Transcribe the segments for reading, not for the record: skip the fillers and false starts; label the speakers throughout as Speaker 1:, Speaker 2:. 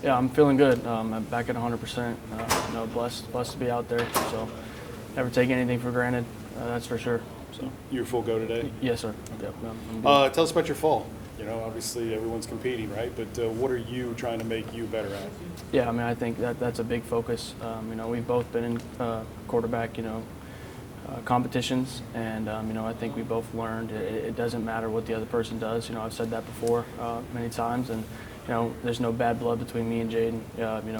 Speaker 1: Yeah, I'm feeling good. I'm back at 100%. Blessed to be out there. So, never take anything for granted. That's for sure. So,
Speaker 2: You're full go today?
Speaker 1: yes, sir. Yep, I'm good.
Speaker 2: Tell us about your fall. Obviously everyone's competing, right? But what are you trying to make you better at?
Speaker 1: Yeah, I mean, I think that's a big focus. We've both been in quarterback, competitions, and I think we both learned it doesn't matter what the other person does. I've said that before many times, and there's no bad blood between me and Jayden.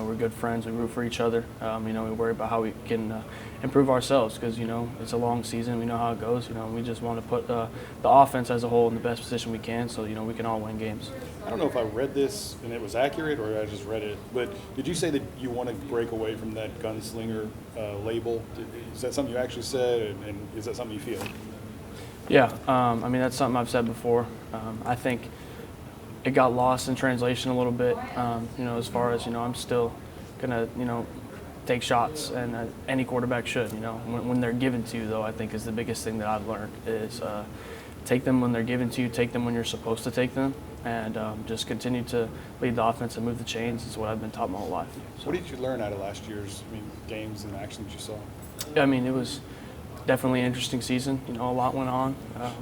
Speaker 1: We're good friends. We root for each other. We worry about how we can improve ourselves because it's a long season. We know how it goes. We just want to put the offense as a whole in the best position we can, so we can all win games.
Speaker 2: I don't know if I read this and it was accurate or I just read it, but did you say that you want to break away from that gunslinger label? Is that something you actually said, and is that something you feel?
Speaker 1: Yeah, that's something I've said before. I think it got lost in translation a little bit, as far as, I'm still going to, take shots, and any quarterback should, when they're given to you, though, I think is the biggest thing that I've learned is take them when they're given to you, take them when you're supposed to take them, and just continue to lead the offense and move the chains is what I've been taught my whole life. So,
Speaker 2: what did you learn out of last year's games and actions you saw?
Speaker 1: Yeah, it was definitely an interesting season. A lot went on,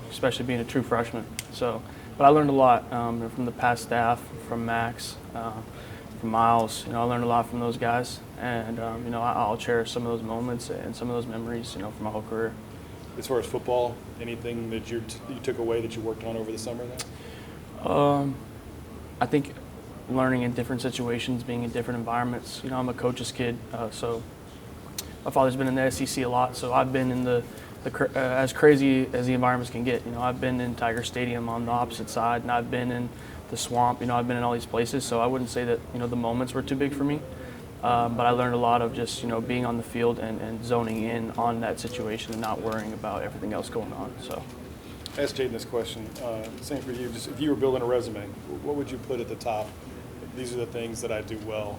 Speaker 1: especially being a true freshman. So, but I learned a lot from the past staff, from Max, from Miles. I learned a lot from those guys, and I'll cherish some of those moments and some of those memories, for my whole career.
Speaker 2: As far as football, anything that you took away that you worked on over the summer then?
Speaker 1: I think learning in different situations, being in different environments. I'm a coach's kid, so my father's been in the SEC a lot, so I've been in the as crazy as the environments can get. I've been in Tiger Stadium on the opposite side, and I've been in the swamp. I've been in all these places, so I wouldn't say that the moments were too big for me. But I learned a lot of just being on the field and zoning in on that situation and not worrying about everything else going on. So.
Speaker 2: Ask Jayden this question. Same for you. Just if you were building a resume, what would you put at the top? These are the things that I do well,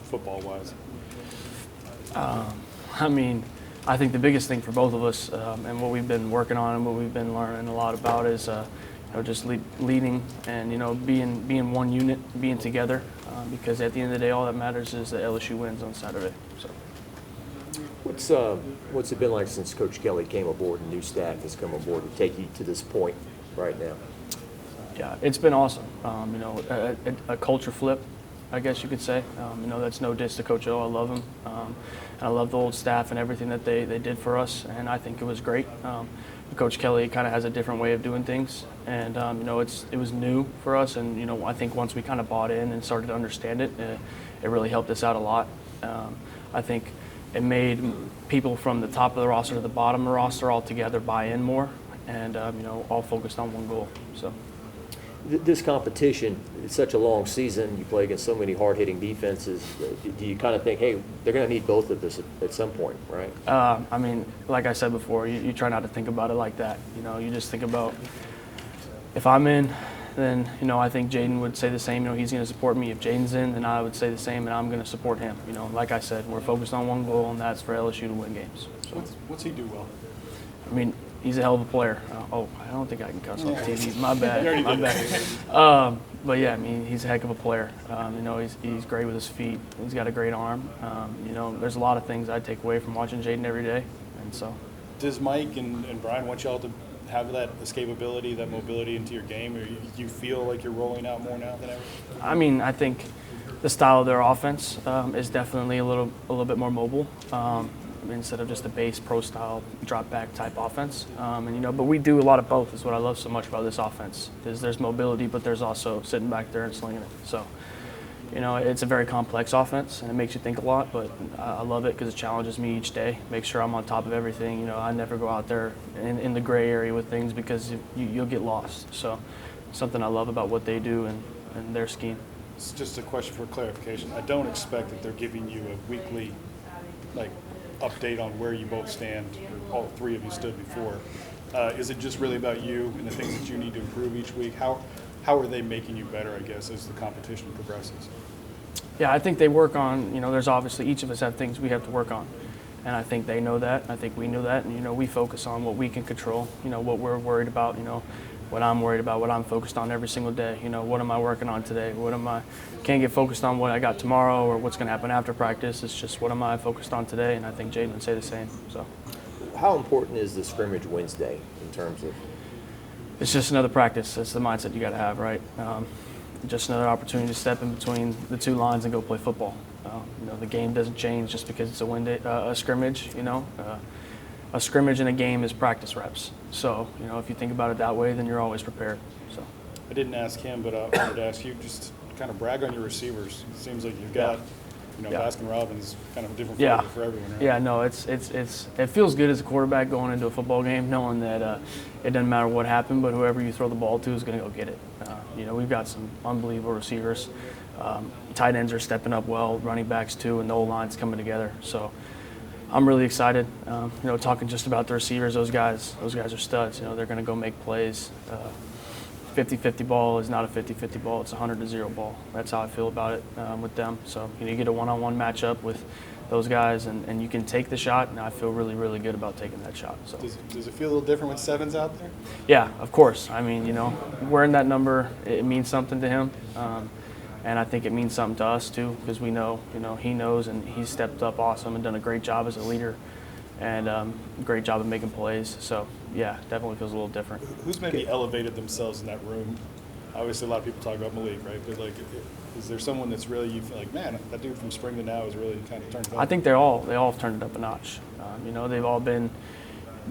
Speaker 2: football-wise.
Speaker 1: I think the biggest thing for both of us and what we've been working on and what we've been learning a lot about is just leading and being one unit, being together. Because at the end of the day, all that matters is that LSU wins on Saturday. So.
Speaker 3: What's it been like since Coach Kelly came aboard and new staff has come aboard to take you to this point right now?
Speaker 1: Yeah, it's been awesome. A culture flip, I guess you could say. That's no diss to Coach O. I love him. And I love the old staff and everything that they did for us, and I think it was great. Coach Kelly kind of has a different way of doing things, and it was new for us, and I think once we kind of bought in and started to understand it, it really helped us out a lot. I think it made people from the top of the roster to the bottom of the roster all together buy in more, and all focused on one goal. So.
Speaker 3: This competition, it's such a long season. You play against so many hard-hitting defenses. Do you kind of think, hey, they're going to need both of this at some point, right?
Speaker 1: Like I said before, you try not to think about it like that. You just think about if I'm in, then I think Jayden would say the same. He's going to support me. If Jayden's in, then I would say the same, and I'm going to support him. Like I said, we're focused on one goal, and that's for LSU to win games. So.
Speaker 2: What's he do well?
Speaker 1: He's a hell of a player. I don't think I can cuss on TV. My bad. My bad. But yeah, he's a heck of a player. He's great with his feet. He's got a great arm. There's a lot of things I take away from watching Jayden every day, and so.
Speaker 2: Does Mike and Brian want y'all to have that escapability, that mobility into your game, or you feel like you're rolling out more now than ever?
Speaker 1: I think the style of their offense is definitely a little bit more mobile. Instead of just a base pro style drop back type offense, but we do a lot of both. Is what I love so much about this offense is there's mobility, but there's also sitting back there and slinging it. So, it's a very complex offense and it makes you think a lot. But I love it because it challenges me each day. Make sure I'm on top of everything. I never go out there in the gray area with things because you'll get lost. So, something I love about what they do and their scheme.
Speaker 2: It's just a question for clarification. I don't expect that they're giving you a weekly, update on where you both stand, or all three of you stood before. Is it just really about you and the things that you need to improve each week? How are they making you better, I guess, as the competition progresses?
Speaker 1: Yeah, I think they work on, there's obviously each of us have things we have to work on. And I think they know that. I think we know that. And, we focus on what we can control, what we're worried about, what I'm worried about, what I'm focused on every single day. What am I working on today? Can't get focused on what I got tomorrow or what's going to happen after practice. It's just what am I focused on today, and I think Jayden would say the same. So,
Speaker 3: how important is the scrimmage Wednesday in terms of?
Speaker 1: It's just another practice. That's the mindset you got to have, right? Just another opportunity to step in between the two lines and go play football. The game doesn't change just because it's a scrimmage. A scrimmage in a game is practice reps. So, if you think about it that way, then you're always prepared. So,
Speaker 2: I didn't ask him, but I wanted to ask you, just kind of brag on your receivers. It seems like you've got, Baskin Robbins, kind of a different flavor for everyone, right?
Speaker 1: Yeah, no, it feels good as a quarterback going into a football game, knowing that it doesn't matter what happened, but whoever you throw the ball to is going to go get it. We've got some unbelievable receivers. Tight ends are stepping up well, running backs too, and the O-line's coming together. So I'm really excited. Talking just about the receivers, those guys are studs. They're going to go make plays. 50-50 ball is not a 50-50 ball. It's a 100-0 ball. That's how I feel about it with them. So you get a one-on-one matchup with those guys, and you can take the shot, and I feel really, really good about taking that shot. So
Speaker 2: does it feel a little different with Sevens out there?
Speaker 1: Yeah, of course. I mean, wearing that number, it means something to him. And I think it means something to us too, because we know, he knows, and he's stepped up awesome and done a great job as a leader, and great job of making plays. So yeah, definitely feels a little different.
Speaker 2: Who's maybe elevated themselves in that room? Obviously, a lot of people talk about Malik, right? But is there someone that's really you feel like, man, that dude from spring to now has really kind of turned it up?
Speaker 1: I think they all have turned it up a notch. They've all been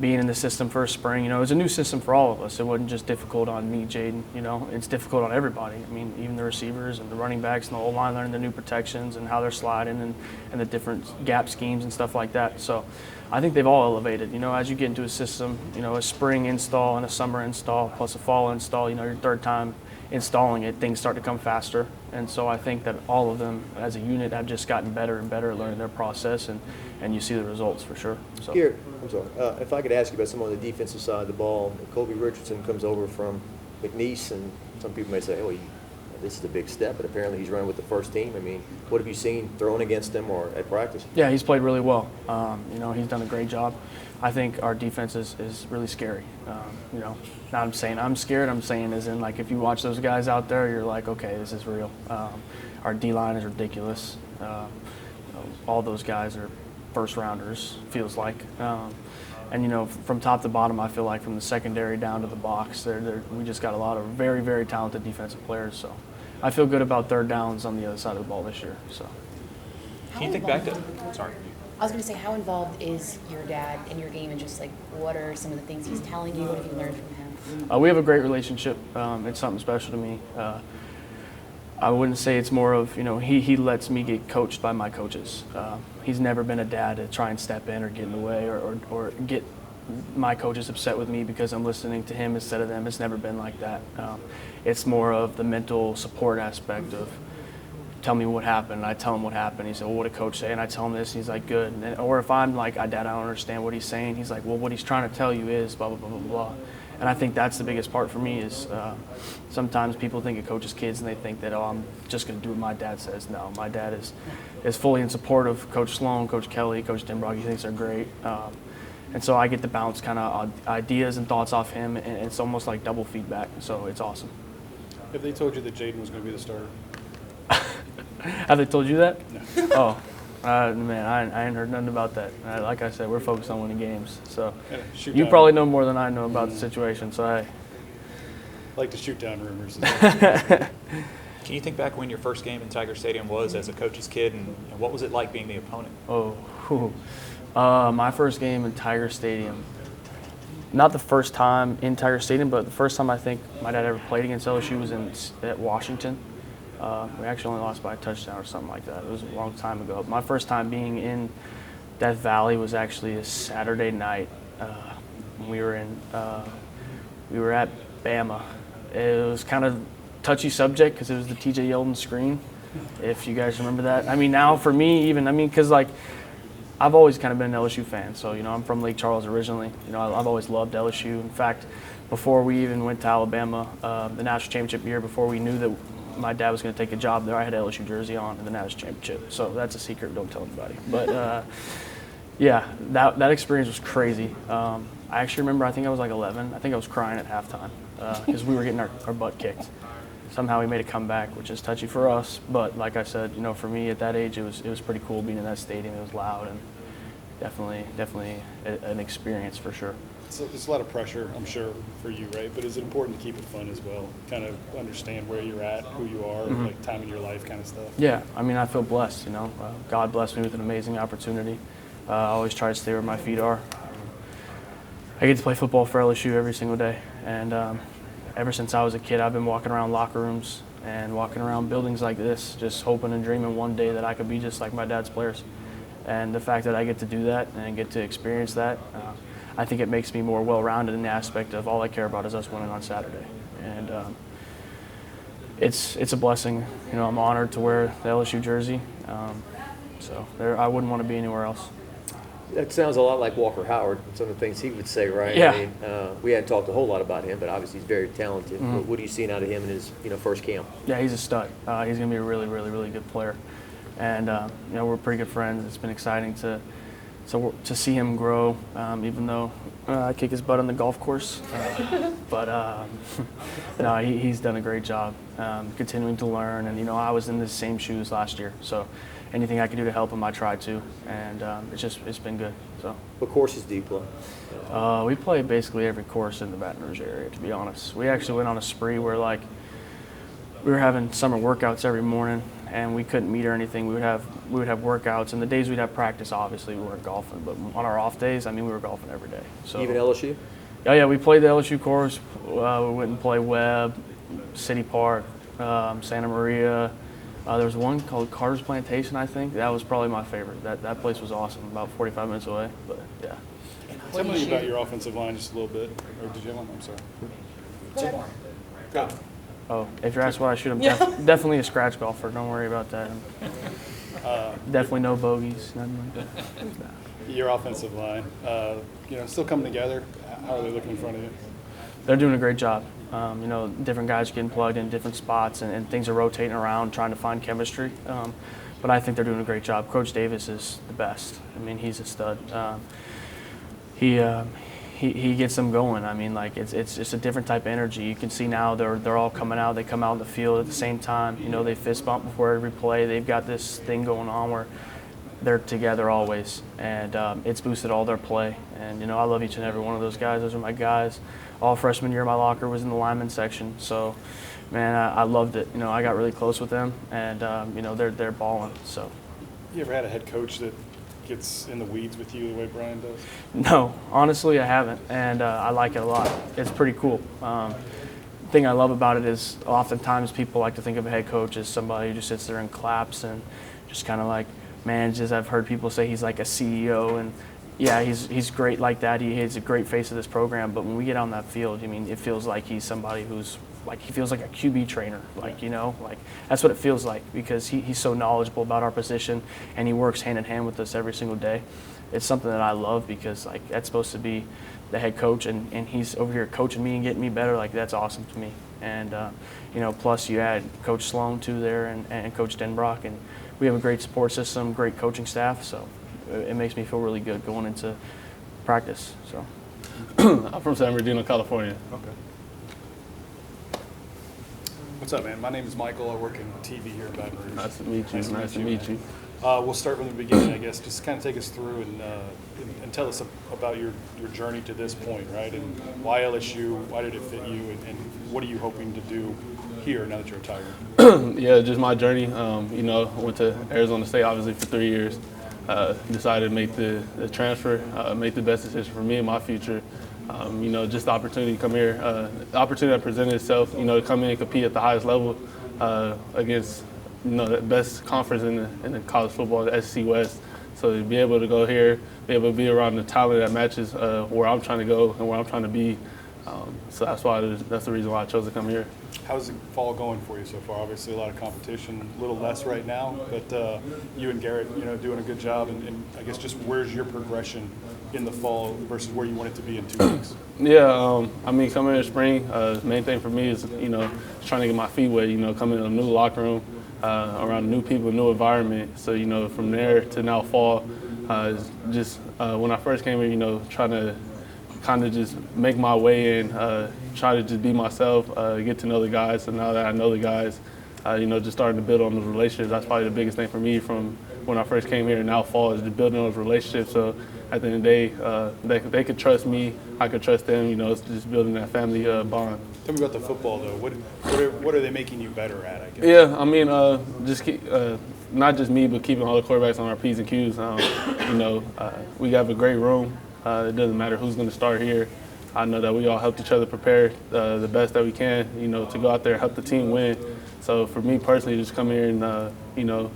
Speaker 1: being in the system for a spring. It was a new system for all of us. It wasn't just difficult on me, Jayden. It's difficult on everybody. I mean, even the receivers and the running backs and the O-line learning the new protections and how they're sliding and the different gap schemes and stuff like that. So I think they've all elevated. As you get into a system, a spring install and a summer install plus a fall install, your third time installing it, things start to come faster. And so I think that all of them as a unit have just gotten better and better at learning their process, and you see the results for sure. So.
Speaker 3: Garrett, I'm sorry. If I could ask you about someone on the defensive side of the ball, Kobe Richardson comes over from McNeese, and some people may say, this is a big step, but apparently he's running with the first team. I mean, what have you seen thrown against him or at practice?
Speaker 1: Yeah, he's played really well. He's done a great job. I think our defense is really scary. Not I'm saying I'm scared. I'm saying as in, like, if you watch those guys out there, you're like, okay, this is real. Our D-line is ridiculous. All those guys are first-rounders, feels like. And, from top to bottom, I feel like from the secondary down to the box, we just got a lot of very, very talented defensive players. So I feel good about third downs on the other side of the ball this year. So.
Speaker 4: Can you think back to – sorry.
Speaker 5: I was going to say, how involved is your dad in your game, and just what are some of the things he's telling you? What have you learned from him?
Speaker 1: We have a great relationship. It's something special to me. I wouldn't say it's more of, he lets me get coached by my coaches. He's never been a dad to try and step in or get in the way or get my coaches upset with me because I'm listening to him instead of them. It's never been like that. It's more of the mental support aspect of, tell me what happened, and I tell him what happened. He said, well, what did coach say? And I tell him this, and he's like, good. Or if I'm like, Dad, I don't understand what he's saying, he's like, well, what he's trying to tell you is blah, blah, blah, blah, blah. And I think that's the biggest part for me is sometimes people think of coaches' kids and they think that, I'm just going to do what my dad says. No, my dad is fully in support of Coach Sloan, Coach Kelly, Coach Denbrock. He thinks they're great. And so I get to bounce kind of ideas and thoughts off him, and it's almost like double feedback. So it's awesome.
Speaker 2: Have they told you that Jayden was going to be the starter?
Speaker 1: Have they told you that?
Speaker 2: No.
Speaker 1: Man, I ain't heard nothing about that. Like I said, we're focused on winning games. So you
Speaker 2: down.
Speaker 1: probably know more than I know about the situation. So hey.
Speaker 2: Like to shoot down rumors.
Speaker 4: Can you think back when your first game in Tiger Stadium was as a coach's kid, and what was it like being the opponent?
Speaker 1: My first game in Tiger Stadium. Not the first time in Tiger Stadium, but the first time I think my dad ever played against LSU was at Washington. We actually only lost by a touchdown or something like that. It was a long time ago. My first time being in Death Valley was actually a Saturday night. We were at Bama. It was kind of touchy subject because it was the TJ Yeldon screen, if you guys remember that. I mean, now for me because like I've always kind of been an LSU fan. So, I'm from Lake Charles originally. I've always loved LSU. In fact, before we even went to Alabama, the national championship year, before we knew that my dad was going to take a job there, I had an LSU jersey on in the national championship. So that's a secret. Don't tell anybody. But, that experience was crazy. I actually remember, I think I was like 11. I think I was crying at halftime. because we were getting our butt kicked. Somehow he made a comeback, which is touchy for us. But like I said, for me at that age, it was pretty cool being in that stadium. It was loud and definitely an experience for sure.
Speaker 2: So there's a lot of pressure, I'm sure, for you, right? But is it important to keep it fun as well? Kind of understand where you're at, who you are, like time in your life kind of stuff?
Speaker 1: Yeah, I mean, I feel blessed, God blessed me with an amazing opportunity. I always try to stay where my feet are. I get to play football for LSU every single day. And ever since I was a kid, I've been walking around locker rooms and walking around buildings like this, just hoping and dreaming one day that I could be just like my dad's players. And the fact that I get to do that and get to experience that, I think it makes me more well-rounded in the aspect of all I care about is us winning on Saturday. And it's a blessing. I'm honored to wear the LSU jersey. I wouldn't want to be anywhere else.
Speaker 3: That sounds a lot like Walker Howard, some of the things he would say, right?
Speaker 1: Yeah.
Speaker 3: I mean, we hadn't talked a whole lot about him, but obviously he's very talented. What are you seeing out of him in his first camp?
Speaker 1: Yeah, he's a stud. He's going to be a really, really, really good player. And, we're pretty good friends. It's been exciting to see him grow, even though I kick his butt on the golf course. No, he's done a great job continuing to learn. And, I was in the same shoes last year. So anything I could do to help him, I tried to. And it's been good. So.
Speaker 3: What courses do you play?
Speaker 1: We play basically every course in the Baton Rouge area, to be honest. We actually went on a spree where, we were having summer workouts every morning, and we couldn't meet or anything. We would have workouts, and the days we'd have practice, obviously we weren't golfing. But on our off days, we were golfing every day. So
Speaker 3: Even LSU?
Speaker 1: Oh yeah, we played the LSU course. We went and played Webb, City Park, Santa Maria. There was one called Carter's Plantation, I think. That was probably my favorite. That place was awesome, about 45 minutes away. But yeah.
Speaker 2: Tell me about your offensive line just a little bit. Or did you have one? I'm sorry. Go ahead.
Speaker 1: Oh, if you're asking what I shoot, I'm definitely a scratch golfer. Don't worry about that. Definitely no bogeys, nothing like that.
Speaker 2: Your offensive line, still coming together. How are they looking in front of you?
Speaker 1: They're doing a great job. Different guys getting plugged in different spots, and things are rotating around, trying to find chemistry. But I think they're doing a great job. Coach Davis is the best. He's a stud. He gets them going. It's just a different type of energy. You can see now they're all coming out. They come out in the field at the same time. They fist bump before every play. They've got this thing going on where they're together always, and it's boosted all their play. And I love each and every one of those guys. Those are my guys. All freshman year, my locker was in the lineman section. So, man, I loved it. I got really close with them, and they're balling. So.
Speaker 2: You ever had a head coach that gets in the weeds with you the way Brian does?
Speaker 1: No, honestly, I haven't, and I like it a lot. It's pretty cool. Thing I love about it is oftentimes people like to think of a head coach as somebody who just sits there and claps and just kind of manages. I've heard people say he's like a CEO, and yeah, he's great like that. He's a great face of this program, but when we get on that field, it feels like he's somebody who's he feels like a QB trainer, that's what it feels like, because he's so knowledgeable about our position, and he works hand in hand with us every single day. It's something that I love, because that's supposed to be the head coach, and he's over here coaching me and getting me better. That's awesome to me. And plus you add Coach Sloan too there, and Coach Denbrock, and we have a great support system, great coaching staff, so it makes me feel really good going into practice. So
Speaker 6: I'm from San Bernardino, California.
Speaker 2: Okay. What's up, man? My name is Michael. I work in TV here in Baton Rouge.
Speaker 6: Nice to meet you. Nice to meet you.
Speaker 2: We'll start from the beginning, I guess. Just kind of take us through and tell us about your journey to this point, right? And why LSU? Why did it fit you? And what are you hoping to do here now that you're a Tiger?
Speaker 6: Yeah, just my journey. I went to Arizona State obviously for 3 years. Decided to make the transfer, make the best decision for me and my future. Just the opportunity to come here, the opportunity that presented itself, to come in and compete at the highest level against, the best conference in the college football, the SEC West. So to be able to go here, be able to be around the talent that matches where I'm trying to go and where I'm trying to be. So that's the reason why I chose to come here.
Speaker 2: How's the fall going for you so far? Obviously, a lot of competition, a little less right now, but you and Garrett, doing a good job. And I guess just where's your progression in the fall versus where you want it to be in 2 weeks?
Speaker 6: Yeah, coming in spring, the main thing for me is, trying to get my feet wet, coming in a new locker room, around new people, new environment. So, from there to now fall, just when I first came here, trying to kind of just make my way in, try to just be myself, get to know the guys. So now that I know the guys, just starting to build on those relationships. That's probably the biggest thing for me from when I first came here and now fall is just building those relationships. So at the end of the day, they could trust me, I could trust them. It's just building that family bond.
Speaker 2: Tell me about the football, though. What are they making you better at, I guess?
Speaker 6: Yeah, I mean, just keep, not just me, but keeping all the quarterbacks on our P's and Q's. We have a great room. It doesn't matter who's going to start here. I know that we all helped each other prepare the best that we can, to go out there and help the team win. So for me personally, just come here and,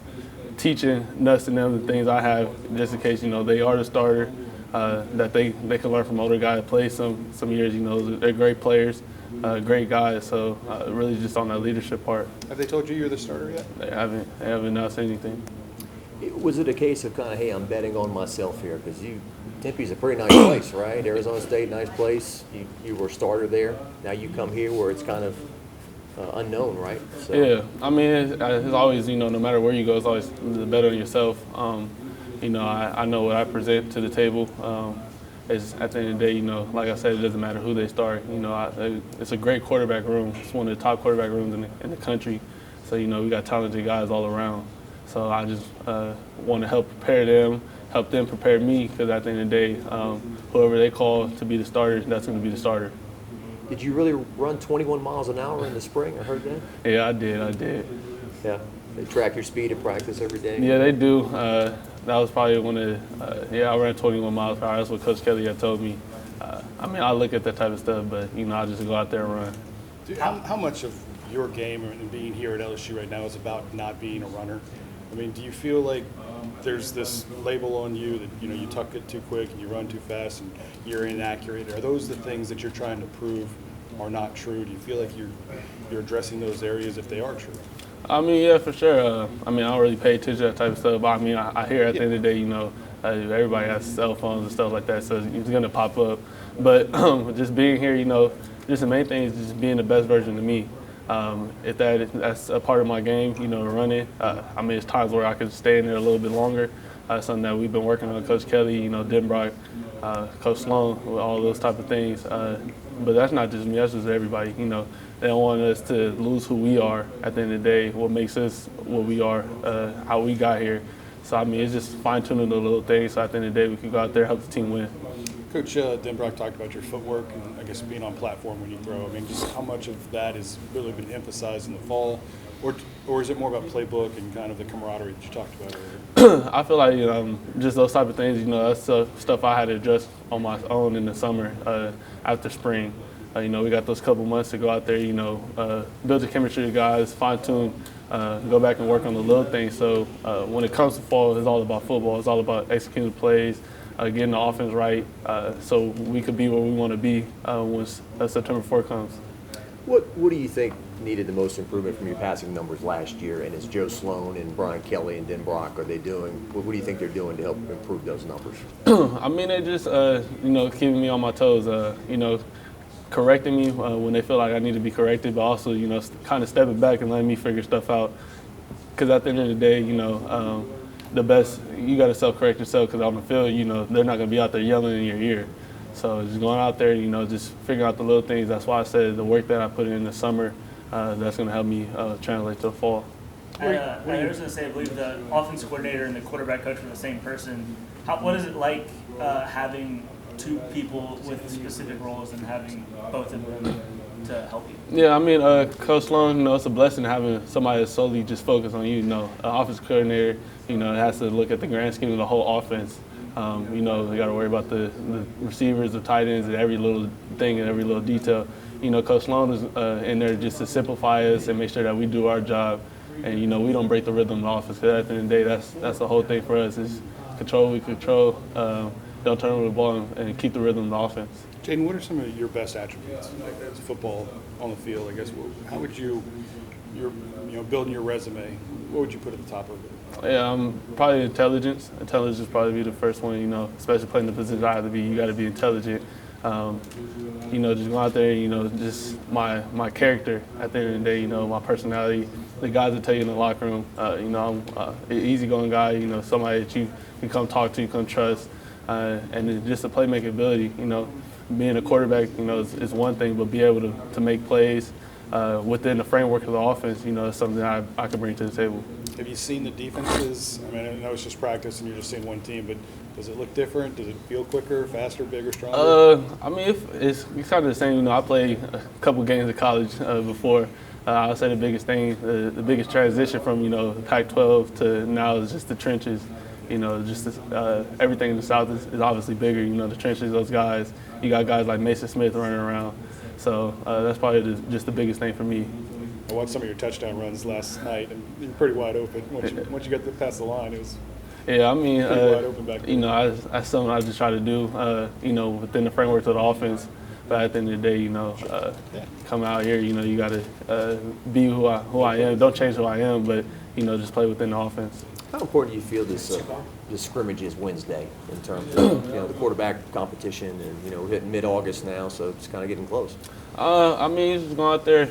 Speaker 6: teaching Nuss and them the things I have, just in case, they are the starter, that they can learn from older guys that play some years. They're great players, great guys. So really just on that leadership part.
Speaker 2: Have they told you you're the starter yet?
Speaker 6: They haven't announced anything.
Speaker 3: Was it a case of kind of, hey, I'm betting on myself here? Because Tempe's a pretty nice place, right? Arizona State, nice place. You were a starter there. Now you come here where it's kind of unknown, right? So.
Speaker 6: Yeah, I mean, it's always, no matter where you go, it's always the better on yourself. I know what I present to the table. Is at the end of the day, like I said, it doesn't matter who they start. It's a great quarterback room. It's one of the top quarterback rooms in the country. So, we got talented guys all around. So I just want to help prepare them, help them prepare me, because at the end of the day, whoever they call to be the starter, that's going to be the starter.
Speaker 3: Did you really run 21 miles an hour in the spring? I heard that.
Speaker 6: Yeah, I did.
Speaker 3: Yeah. They track your speed at practice every day?
Speaker 6: Yeah, they do. That was probably one of I ran 21 miles per hour. That's what Coach Kelly had told me. I look at that type of stuff, but, I just go out there and run.
Speaker 2: Dude, how much of your game and being here at LSU right now is about not being a runner? I mean, do you feel like there's this label on you that, you tuck it too quick and you run too fast and you're inaccurate? Are those the things that you're trying to prove are not true? Do you feel like you're addressing those areas if they are true?
Speaker 6: Yeah, for sure. I don't really pay attention to that type of stuff, but I hear at the end of the day, everybody has cell phones and stuff like that, so it's going to pop up. But just being here, just the main thing is just being the best version of me. If that's a part of my game, running. It's times where I could stay in there a little bit longer. Something that we've been working on, Coach Kelly, Denbrock, Coach Sloan, with all those type of things. But that's not just me, that's just everybody. They don't want us to lose who we are at the end of the day, what makes us what we are, how we got here. So, it's just fine-tuning the little things so at the end of the day we can go out there and help the team win.
Speaker 2: Coach Denbrock talked about your footwork and I guess being on platform when you throw. Just how much of that has really been emphasized in the fall? Or is it more about playbook and kind of the camaraderie that you talked about earlier?
Speaker 6: I feel like just those type of things, that's stuff I had to address on my own in the summer after spring. We got those couple months to go out there, build the chemistry of guys, fine-tune, go back and work on the little things. So when it comes to fall, it's all about football. It's all about executing the plays, getting the offense right, so we could be where we want to be when September 4th comes.
Speaker 3: What do you think needed the most improvement from your passing numbers last year? And is Joe Sloan and Brian Kelly and Denbrock, are they doing, what do you think they're doing to help improve those numbers?
Speaker 6: They're just, keeping me on my toes, correcting me when they feel like I need to be corrected, but also, kind of stepping back and letting me figure stuff out. Because at the end of the day, the best, you got to self-correct yourself, because on the field, they're not going to be out there yelling in your ear. So just going out there, just figuring out the little things. That's why I said the work that I put in the summer, that's going to help me translate to the fall.
Speaker 7: I was going to say, I believe the offensive coordinator and the quarterback coach were the same person. What is it like having two people with specific roles and having both of them to help you?
Speaker 6: Yeah, Coach Sloan, it's a blessing having somebody that's solely just focused on you. Offensive coordinator, has to look at the grand scheme of the whole offense. They got to worry about the receivers, the tight ends, and every little thing and every little detail. Coach Sloan is in there just to simplify us and make sure that we do our job, and we don't break the rhythm of the offense. Because at the end of the day, that's the whole thing for us is control. We control. Don't turn over the ball and keep the rhythm of the offense.
Speaker 2: Jayden, what are some of your best attributes as football on the field? I guess how would you're building your resume, what would you put at the top of it?
Speaker 6: Yeah, probably intelligence. Intelligence would probably be the first one, especially playing the position I have to be. You got to be intelligent. Just go out there, just my character at the end of the day, my personality. The guys that tell you in the locker room, I'm an easygoing guy, somebody that you can come talk to, you can trust. And just the playmaking ability, being a quarterback, is one thing, but be able to make plays within the framework of the offense, is something I can bring to the table.
Speaker 2: Have you seen the defenses? I mean, I know it's just practice and you're just seeing one team, but does it look different? Does it feel quicker, faster, bigger, stronger?
Speaker 6: I mean, it's kind of the same. I played a couple games of college before. I would say the biggest thing, the biggest transition from, Pac-12 to now is just the trenches. Everything in the South is obviously bigger. The trenches, those guys. You got guys like Mason Smith running around. So that's probably just the biggest thing for me.
Speaker 2: I watched some of your touchdown runs last night, and you're pretty wide open. Once you got past the line, it was
Speaker 6: yeah. I mean,
Speaker 2: pretty wide open back there.
Speaker 6: that's something I just try to do. Within the framework of the offense. But at the end of the day, come out here. You got to be who I am. Don't change who I am, but just play within the offense.
Speaker 3: How important do you feel this scrimmage is Wednesday in terms of the quarterback competition, and we're hitting mid-August now, so it's kind of getting close.
Speaker 6: I mean, just going out there,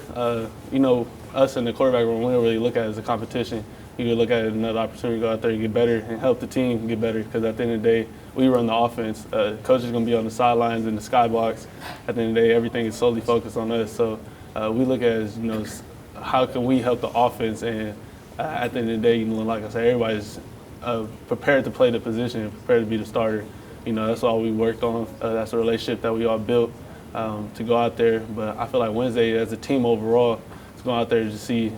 Speaker 6: us in the quarterback room, we don't really look at it as a competition. You can look at it as another opportunity to go out there and get better and help the team get better, because at the end of the day, we run the offense. Coach is going to be on the sidelines in the skybox. At the end of the day, everything is solely focused on us. So we look at it as, how can we help the offense? And at the end of the day, like I said, everybody's prepared to play the position and prepared to be the starter. That's all we worked on. That's a relationship that we all built to go out there. But I feel like Wednesday, as a team overall, to go out there to see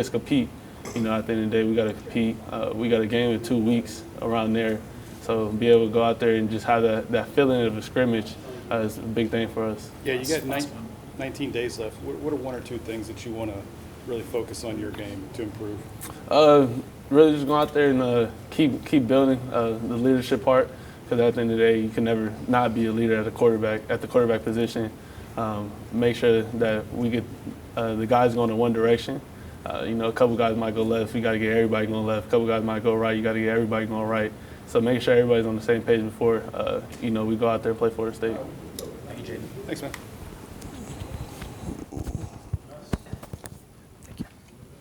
Speaker 6: us compete. At the end of the day, we got to compete. We got a game in 2 weeks around there. So be able to go out there and just have that feeling of a scrimmage is a big thing for us.
Speaker 2: Yeah, you got 19 days left. What are one or two things that you want to really focus on your game to improve?
Speaker 6: Really just go out there and keep building the leadership part, because at the end of the day, you can never not be a leader at the quarterback position. Make sure that we get the guys going in one direction. A couple guys might go left. We got to get everybody going left. A couple guys might go right. You got to get everybody going right. So make sure everybody's on the same page before we go out there and play Florida State.
Speaker 2: Thank you, Jayden. Thanks, man.